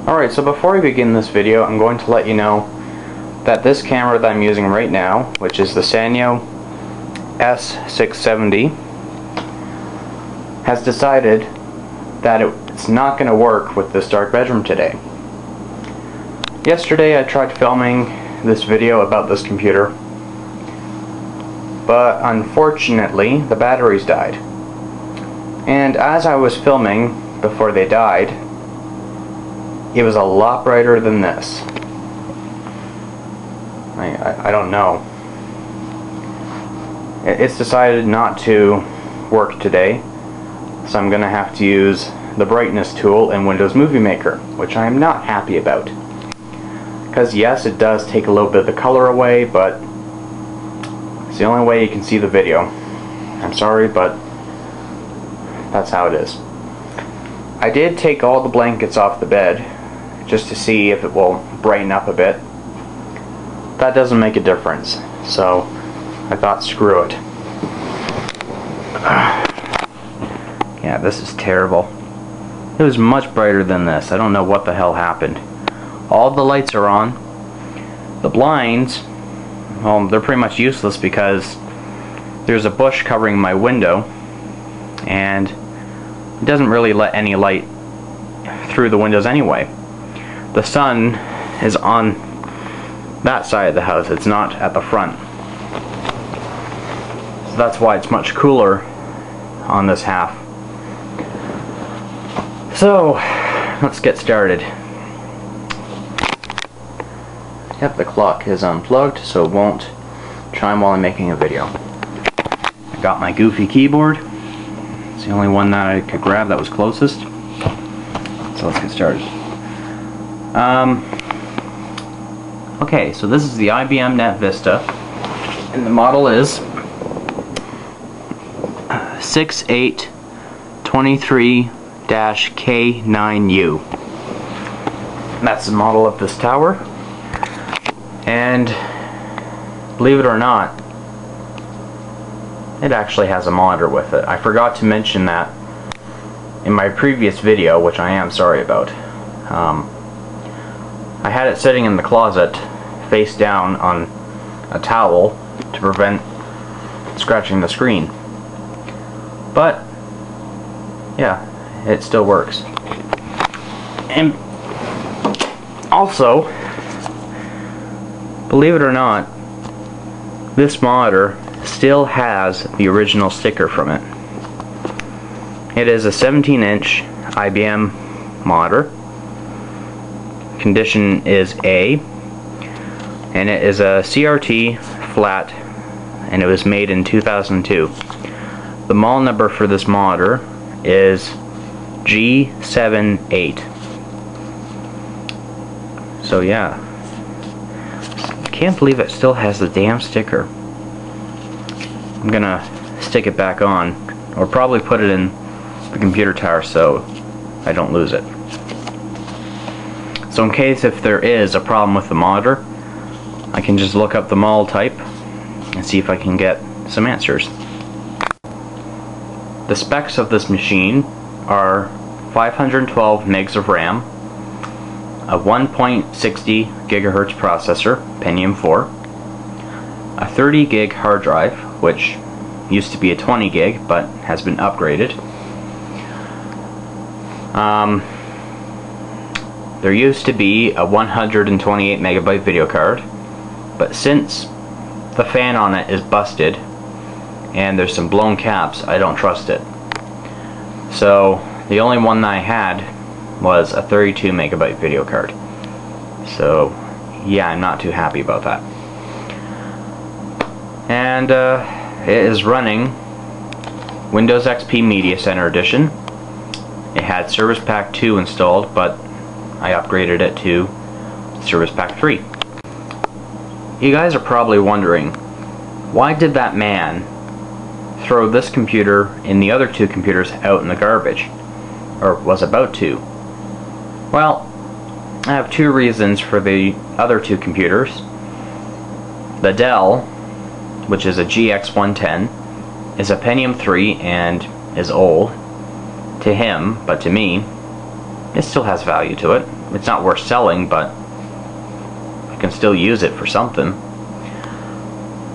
Alright, so before we begin this video, I'm going to let you know that this camera that I'm using right now, which is the Sanyo S670, has decided that it's not going to work with this dark bedroom today. Yesterday I tried filming this video about this computer, but unfortunately the batteries died. And as I was filming before they died, it was a lot brighter than this. I don't know. It's decided not to work today, so I'm going to have to use the brightness tool in Windows Movie Maker, which I am not happy about. Because yes, it does take a little bit of the color away, but it's the only way you can see the video. I'm sorry, but that's how it is. I did take all the blankets off the bed just to see if it will brighten up a bit. That doesn't make a difference, so I thought screw it. Yeah, this is terrible. It was much brighter than this. I don't know what the hell happened. All the lights are on. The blinds, well, they're pretty much useless because there's a bush covering my window and it doesn't really let any light through the windows anyway. The sun is on that side of the house, it's not at the front. So that's why it's much cooler on this half. So, let's get started. Yep, the clock is unplugged, so it won't chime while I'm making a video. I got my goofy keyboard. It's the only one that I could grab that was closest. So let's get started. Okay, so this is the IBM Netvista, and the model is 6823-K9U. That's the model of this tower, and believe it or not, it actually has a monitor with it. I forgot to mention that in my previous video, which I am sorry about. I had it sitting in the closet face down on a towel to prevent scratching the screen. But yeah, it still works. And also, believe it or not, this monitor still has the original sticker from it. It is a 17-inch IBM monitor. Condition is A, and it is a CRT flat, and it was made in 2002. The model number for this monitor is G78. So yeah, I can't believe it still has the damn sticker. I'm gonna stick it back on, or probably put it in the computer tower so I don't lose it. So in case if there is a problem with the monitor, I can just look up the model type and see if I can get some answers. The specs of this machine are 512 megs of RAM, a 1.60 gigahertz processor, Pentium 4, a 30 gig hard drive, which used to be a 20 gig but has been upgraded. There used to be a 128 megabyte video card, but since the fan on it is busted and there's some blown caps, I don't trust it. So the only one that I had was a 32 megabyte video card. So yeah, I'm not too happy about that. And it is running Windows XP Media Center Edition. It had Service Pack 2 installed, but I upgraded it to Service Pack 3. You guys are probably wondering, why did that man throw this computer and the other two computers out in the garbage? Or was about to? Well, I have two reasons for the other two computers. The Dell which is a GX110, is a Pentium 3 and is old to him, but to me, it still has value to it. It's not worth selling, but I can still use it for something.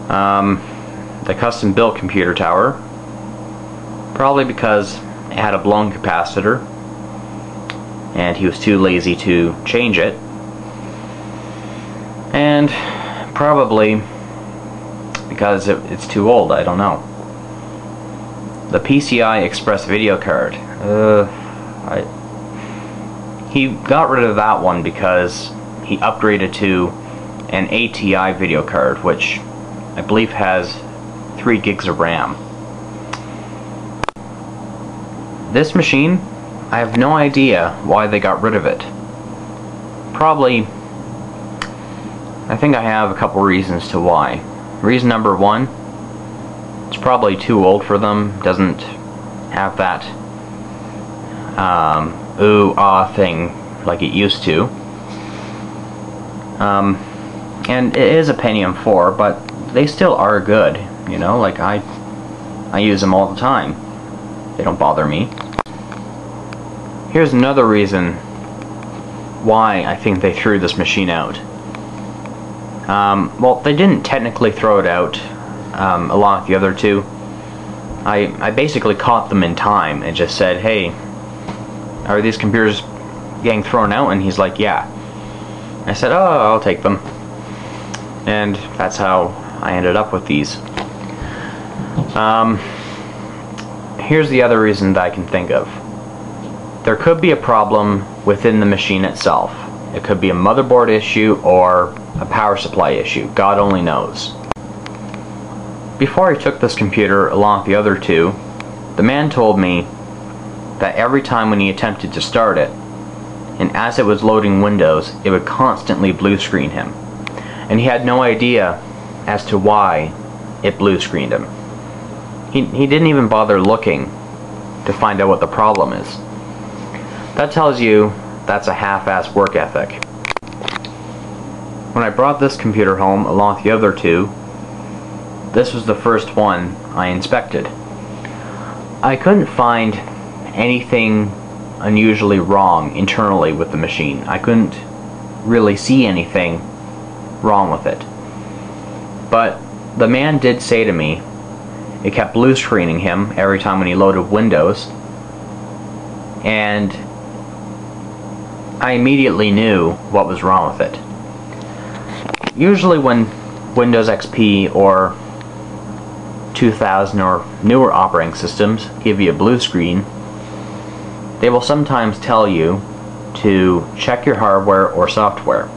The custom built computer tower, probably because it had a blown capacitor and he was too lazy to change it, and probably because it's too old. I don't know. The PCI Express video card, he got rid of that one because he upgraded to an ATI video card, which I believe has 3 gigs of RAM. This machine, I have no idea why they got rid of it. Probably, I think I have a couple reasons to why. Reason number 1, it's probably too old for them, doesn't have that ooh ah thing like it used to. And it is a Pentium 4, but they still are good, you know, like I use them all the time. They don't bother me. Here's another reason why I think they threw this machine out. Well, they didn't technically throw it out along with the other two. I basically caught them in time and just said, hey, are these computers getting thrown out? And he's like, yeah. I said, oh, I'll take them. And that's how I ended up with these. Here's the other reason that I can think of. There could be a problem within the machine itself. It could be a motherboard issue or a power supply issue. God only knows. Before I took this computer along with the other two, the man told me that every time when he attempted to start it, and as it was loading Windows, it would constantly blue screen him. And he had no idea as to why it blue screened him. He didn't even bother looking to find out what the problem is. That tells you that's a half-assed work ethic. When I brought this computer home along with the other two, this was the first one I inspected. I couldn't find anything unusually wrong internally with the machine. I couldn't really see anything wrong with it. But the man did say to me it kept blue screening him every time when he loaded Windows, and I immediately knew what was wrong with it. Usually when Windows XP or 2000 or newer operating systems give you a blue screen, they will sometimes tell you to check your hardware or software.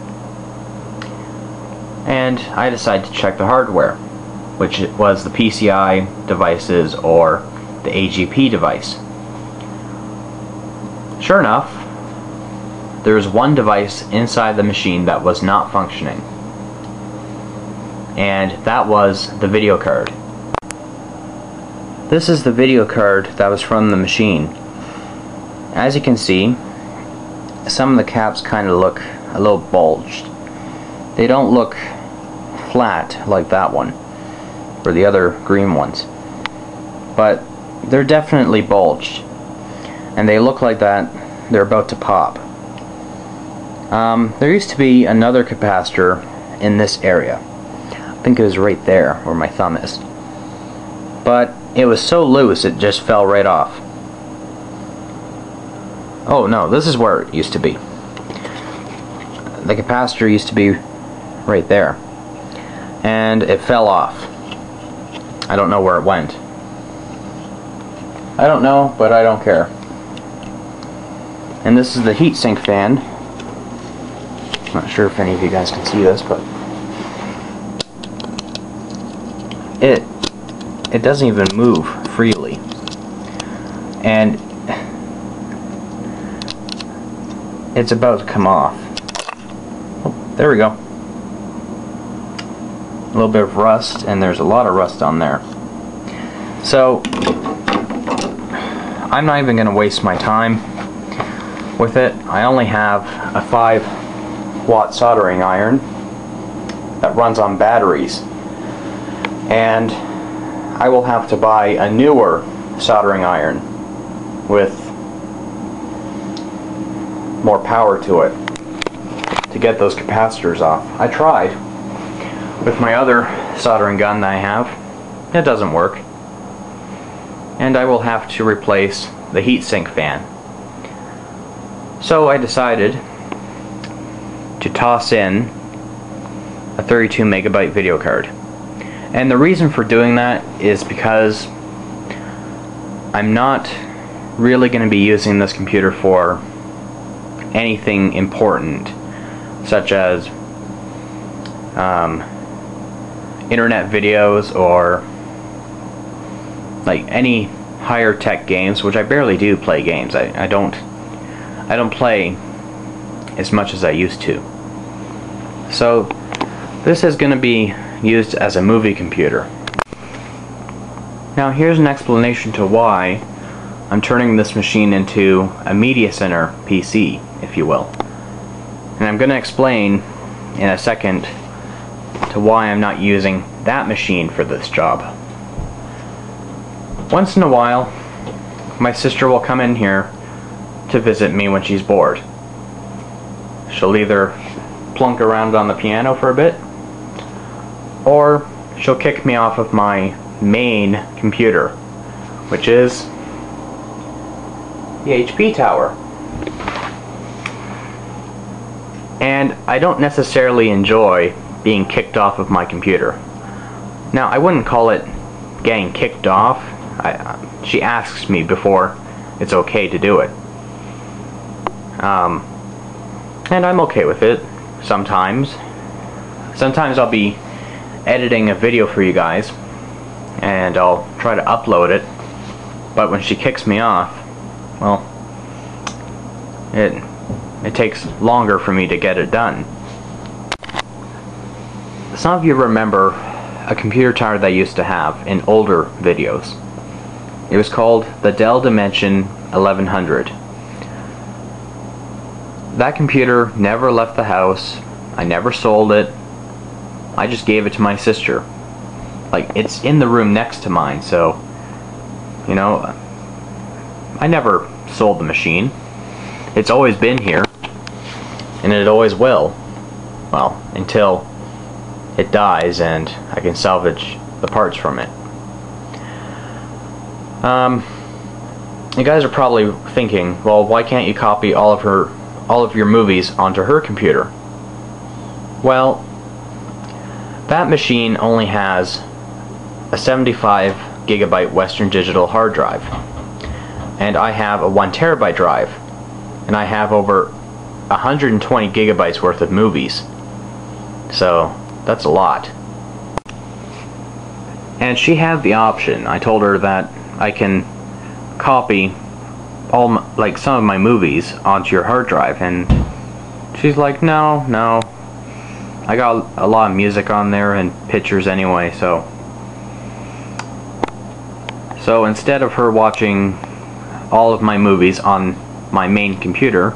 And I decided to check the hardware, which was the PCI devices or the AGP device. Sure enough, there was one device inside the machine that was not functioning, and that was the video card. This is the video card that was from the machine. As you can see, some of the caps kind of look a little bulged. They don't look flat like that one or the other green ones, but they're definitely bulged, and they look like that they're about to pop. There used to be another capacitor in this area. I think it was right there where my thumb is, but it was so loose it just fell right off. Oh no, this is where it used to be. The capacitor used to be right there, and it fell off. I don't know where it went. I don't know, but I don't care. And this is the heatsink fan. I'm not sure if any of you guys can see this, but it doesn't even move freely. And it's about to come off. Oh, there we go. A little bit of rust, and there's a lot of rust on there. So I'm not even going to waste my time with it. I only have a 5-watt soldering iron that runs on batteries. and I will have to buy a newer soldering iron with more power to it to get those capacitors off. I tried with my other soldering gun that I have. It doesn't work. And I will have to replace the heatsink fan. So I decided to toss in a 32 megabyte video card. And the reason for doing that is because I'm not really going to be using this computer for anything important, such as internet videos or like any higher tech games, which I barely do play games. I don't play as much as I used to. So this is going to be used as a movie computer. Now here's an explanation to why I'm turning this machine into a media center PC, if you will. And I'm going to explain in a second to why I'm not using that machine for this job. Once in a while, my sister will come in here to visit me when she's bored. She'll either plunk around on the piano for a bit, or she'll kick me off of my main computer, which is the HP tower. And I don't necessarily enjoy being kicked off of my computer. Now, I wouldn't call it getting kicked off. She asks me before it's okay to do it. And I'm okay with it sometimes. Sometimes I'll be editing a video for you guys and I'll try to upload it, but when she kicks me off, well, it takes longer for me to get it done. Some of you remember a computer tower that I used to have in older videos. It was called the Dell Dimension 1100. That computer never left the house. I never sold it. I just gave it to my sister. Like, it's in the room next to mine, so, you know, I never sold the machine. It's always been here, and it always will. Well, until it dies and I can salvage the parts from it. You guys are probably thinking, well, why can't you copy all of your movies onto her computer? Well, that machine only has a 75 gigabyte Western Digital hard drive, and I have a 1 terabyte drive, and I have over 120 gigabytes worth of movies. So that's a lot. And she had the option. I told her that I can copy like some of my movies onto your hard drive, and she's like, no, I got a lot of music on there and pictures anyway, so instead of her watching all of my movies on my main computer,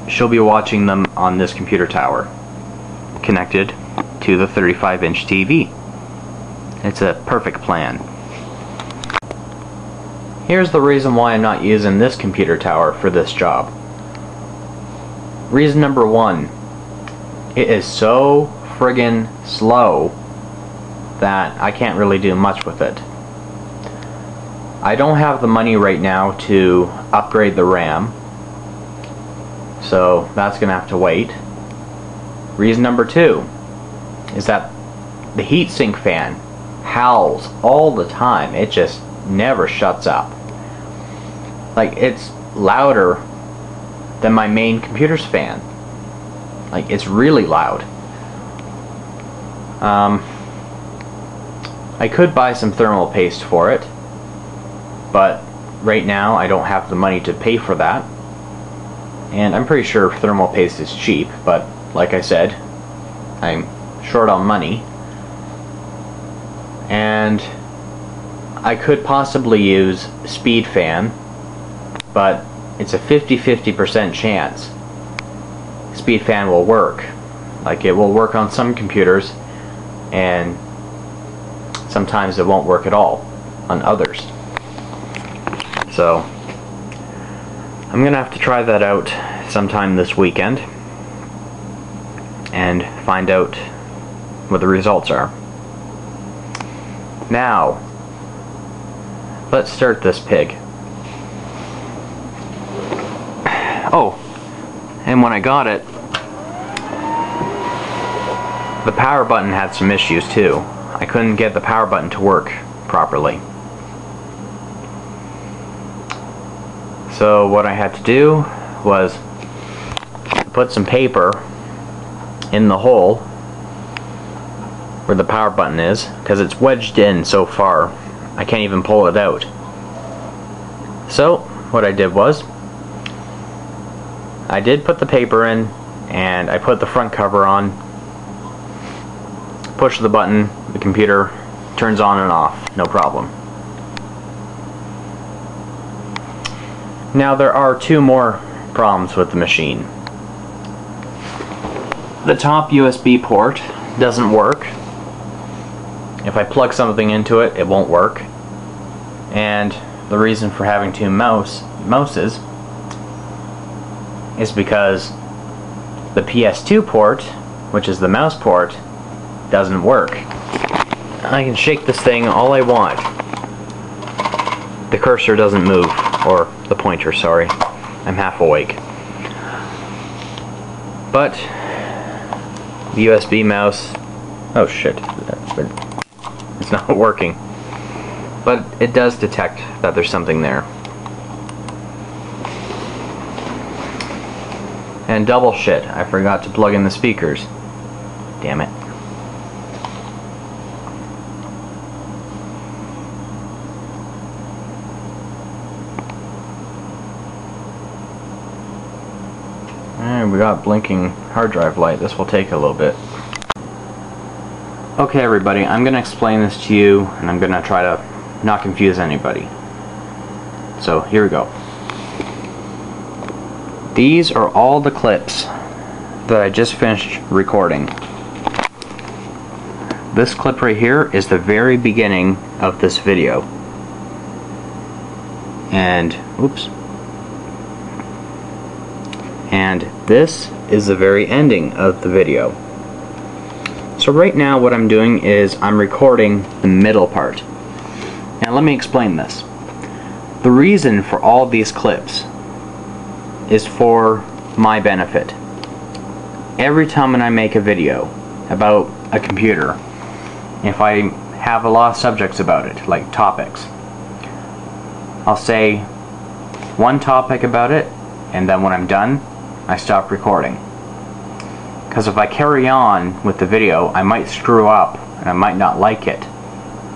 she'll be watching them on this computer tower connected to the 35-inch TV. It's a perfect plan. Here's the reason why I'm not using this computer tower for this job. Reason number one, it is so friggin' slow that I can't really do much with it. I don't have the money right now to upgrade the RAM, so that's gonna have to wait. Reason number two is that the heatsink fan howls all the time. It just never shuts up. Like, it's louder than my main computer's fan. Like, it's really loud. I could buy some thermal paste for it, but right now I don't have the money to pay for that. And I'm pretty sure thermal paste is cheap, but like I said, I'm short on money. And I could possibly use speed fan, but it's a 50-50% chance speed fan will work. Like, it will work on some computers, and sometimes it won't work at all on others. So I'm gonna have to try that out sometime this weekend and find out what the results are. Now let's start this pig. Oh, and when I got it, the power button had some issues too. I couldn't get the power button to work properly. So what I had to do was put some paper in the hole where the power button is, because it's wedged in so far I can't even pull it out. So what I did was I did put the paper in, and I put the front cover on, push the button, the computer turns on and off, no problem. Now there are two more problems with the machine. The top USB port doesn't work. If I plug something into it, it won't work. And the reason for having two mouses is because the PS2 port, which is the mouse port, doesn't work. I can shake this thing all I want. The cursor doesn't move, or the pointer, sorry. I'm half awake. But the USB mouse, oh shit, it's not working. But it does detect that there's something there. And double shit, I forgot to plug in the speakers. Damn it. And we got blinking hard drive light. This will take a little bit. Okay everybody, I'm going to explain this to you, and I'm going to try to not confuse anybody. So here we go. These are all the clips that I just finished recording. This clip right here is the very beginning of this video. And, oops. And this is the very ending of the video. So right now what I'm doing is I'm recording the middle part. Now let me explain this. The reason for all these clips is for my benefit. Every time when I make a video about a computer, if I have a lot of subjects about it, like topics, I'll say one topic about it, and then when I'm done, I stop recording. Because if I carry on with the video, I might screw up and I might not like it.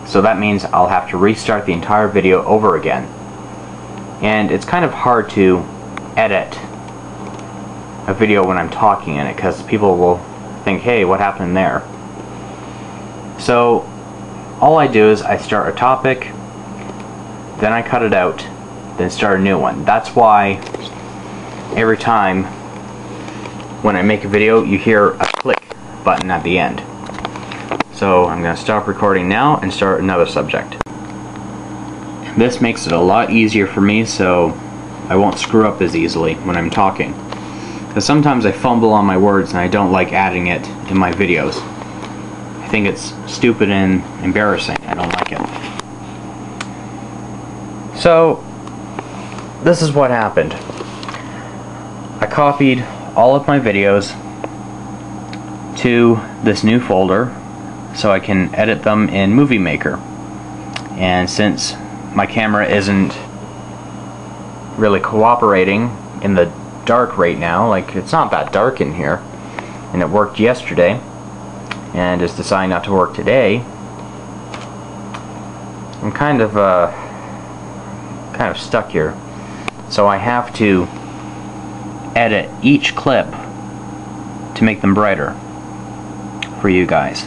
So that means I'll have to restart the entire video over again. And it's kind of hard to edit a video when I'm talking in it, because people will think, hey, what happened there? So all I do is I start a topic, then I cut it out, then start a new one. That's why every time when I make a video you hear a click button at the end. So I'm going to stop recording now and start another subject. This makes it a lot easier for me, so I won't screw up as easily when I'm talking. Because sometimes I fumble on my words and I don't like adding it in my videos. I think it's stupid and embarrassing. I don't like it. So this is what happened. I copied all of my videos to this new folder so I can edit them in Movie Maker. And since my camera isn't really cooperating in the dark right now, like it's not that dark in here, and it worked yesterday and is deciding not to work today, I'm kind of stuck here. So I have to edit each clip to make them brighter for you guys.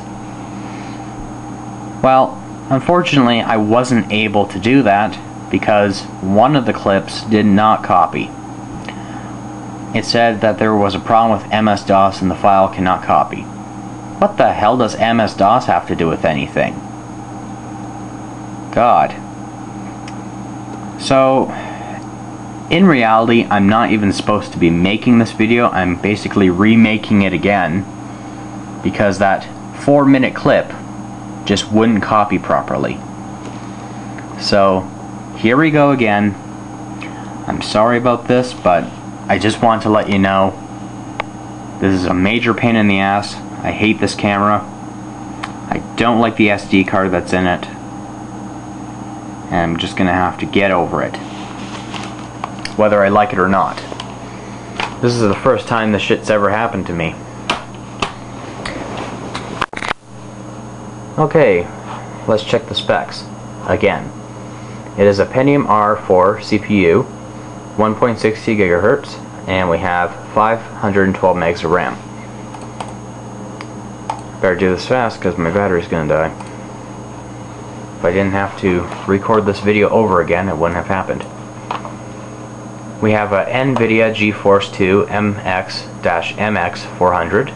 Well, unfortunately I wasn't able to do that because one of the clips did not copy. It said that there was a problem with MS-DOS and the file cannot copy. What the hell does MS-DOS have to do with anything? God. So, in reality, I'm not even supposed to be making this video. I'm basically remaking it again because that 4-minute clip just wouldn't copy properly. So, here we go again. I'm sorry about this, but I just want to let you know this is a major pain in the ass. I hate this camera. I don't like the SD card that's in it. And I'm just gonna have to get over it, whether I like it or not. This is the first time this shit's ever happened to me. Okay, let's check the specs again. It is a Pentium R4 CPU, 1.60 gigahertz, and we have 512 megs of RAM. Better do this fast because my battery's gonna die. If I didn't have to record this video over again, it wouldn't have happened. We have a NVIDIA GeForce 2 MX-MX400,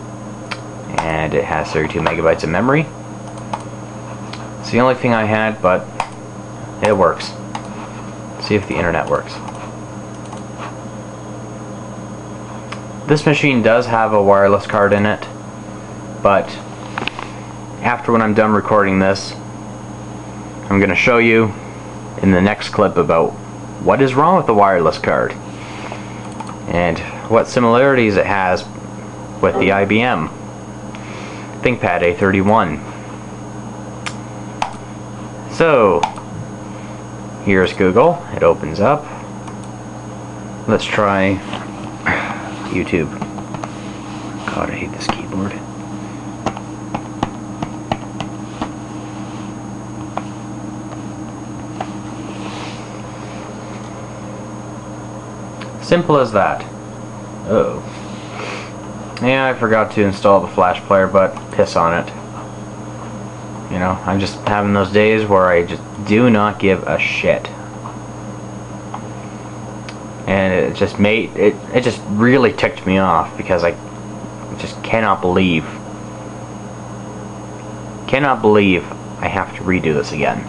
and it has 32 megabytes of memory. It's the only thing I had, but it works. See if the internet works. This machine does have a wireless card in it, but after when I'm done recording this, I'm going to show you in the next clip about what is wrong with the wireless card and what similarities it has with the IBM ThinkPad A31. So, here's Google. It opens up. Let's try YouTube. God, I hate this keyboard. Simple as that. Oh. Yeah, I forgot to install the Flash player, but piss on it. You know, I'm just having those days where I just do not give a shit. And it just made it just really ticked me off because I just cannot believe I have to redo this again.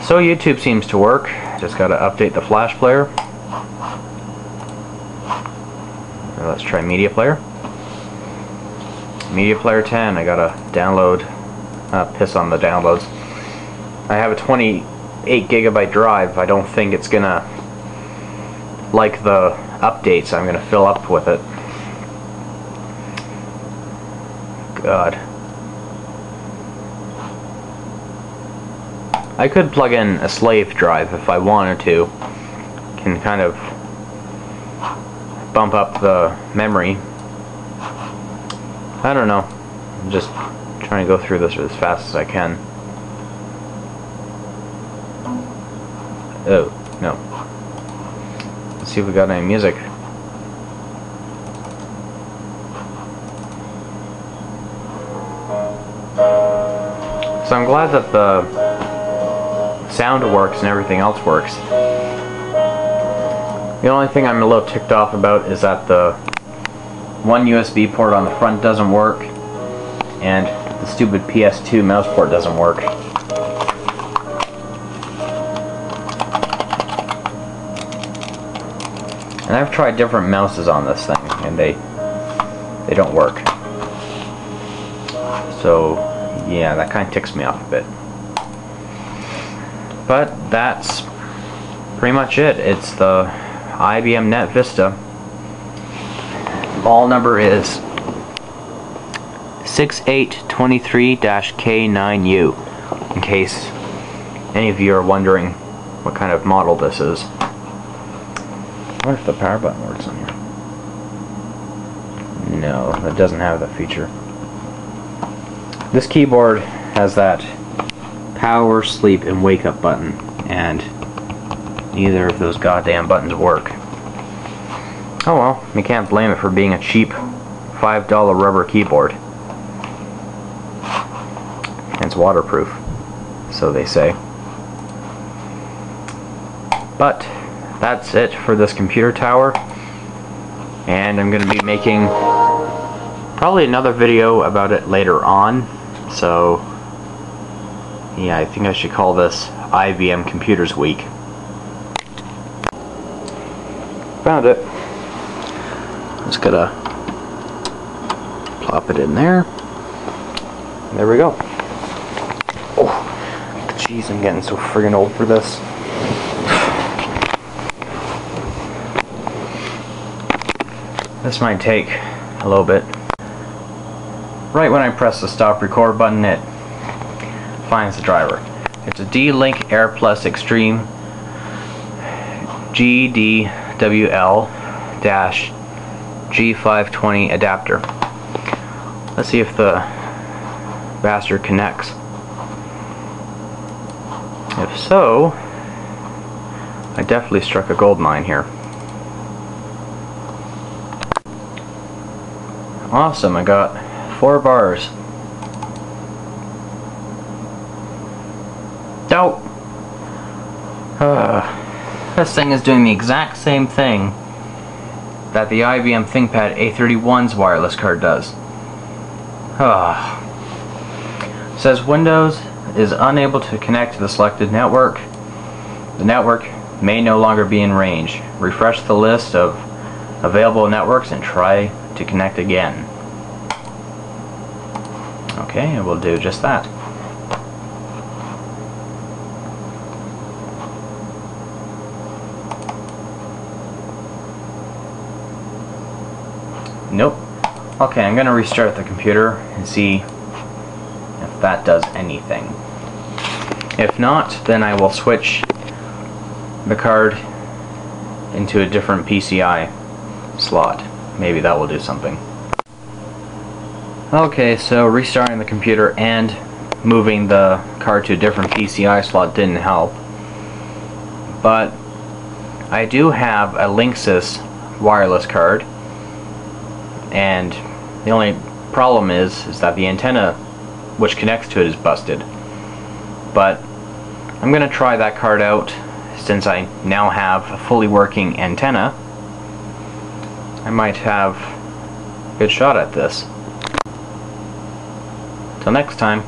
So YouTube seems to work. Just gotta update the Flash player. Let's try Media Player. Media Player 10, I gotta download. Piss on the downloads. I have a 28 gigabyte drive. I don't think it's gonna like the updates I'm gonna fill up with it. God. I could plug in a slave drive if I wanted to. Can kind of bump up the memory. I don't know. I'm just trying to go through this as fast as I can. Oh, no. Let's see if we got any music. So I'm glad that the sound works and everything else works. The only thing I'm a little ticked off about is that the one USB port on the front doesn't work, and the stupid PS2 mouse port doesn't work. And I've tried different mouses on this thing, and they don't work. So, yeah, that kind of ticks me off a bit. But that's pretty much it. It's the IBM Netvista. Model number is 6823-K9U, in case any of you are wondering what kind of model this is. I wonder if the power button works on here. No, it doesn't have that feature. This keyboard has that power, sleep, and wake up button, and neither of those goddamn buttons work. Oh well, you can't blame it for being a cheap $5 rubber keyboard. It's waterproof, so they say. But that's it for this computer tower, and I'm going to be making probably another video about it later on, so Yeah, I think I should call this IBM Computers Week. Found it. Just gotta plop it in there. There we go. Oh, jeez, I'm getting so friggin' old for this. This might take a little bit. Right when I press the stop record button, it finds the driver. It's a D-Link Air Plus Extreme GDWL-G520 adapter. Let's see if the bastard connects. If so, I definitely struck a gold mine here. Awesome, I got 4 bars. Nope. This thing is doing the exact same thing that the IBM ThinkPad A31's wireless card does. It says Windows is unable to connect to the selected network. The network may no longer be in range. Refresh the list of available networks and try to connect again. Okay, and we'll do just that. Nope. Okay, I'm gonna restart the computer and see if that does anything. If not, then I will switch the card into a different PCI slot. Maybe that will do something. Okay, so restarting the computer and moving the card to a different PCI slot didn't help. But I do have a Linksys wireless card, and the only problem is that the antenna which connects to it is busted. But I'm going to try that card out since I now have a fully working antenna. I might have a good shot at this. Till next time.